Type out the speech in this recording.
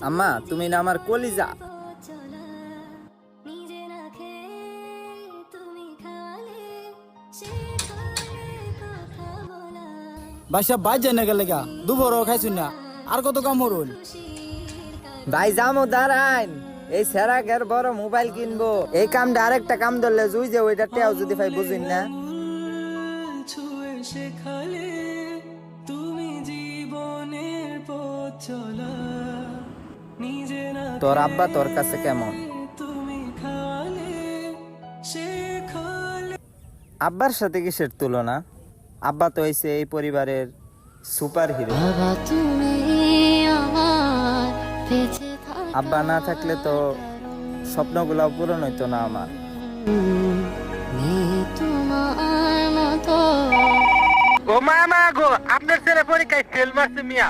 আম্মা তুমি না আমার কলিজা। বাসা বাইর যায় না গেলে গা দুপুরও খাইছুন না আর কত কাম হরুন। ভাই যামো দাঁড়াইন, এই সেরাকের বড় মোবাইল কিনবো, এই কামটা আরেকটা কাম ধরলে জুই যে ওইটা টেও যদি ভাই বুঝিন না। ছুঁয়ে শেখালে তুমি জীবনের পথ চলা, নিজে না তোর আব্বা তোর কাছে কেমন? তুমি খালে শেখালে। আব্বার সাথে কিসের তুলনা? আব্বা তো হইছে এই পরিবারের সুপার হিরো। বাবা তুমি আমার বেঁচে থাকা আব্বা না থাকলে তো স্বপ্নগুলো পূরণ হইতো না আমার। নেই তোমার মতো। ও মা গো, আপনার ছেলে পরীক্ষায় ফেল মারছে মিয়া।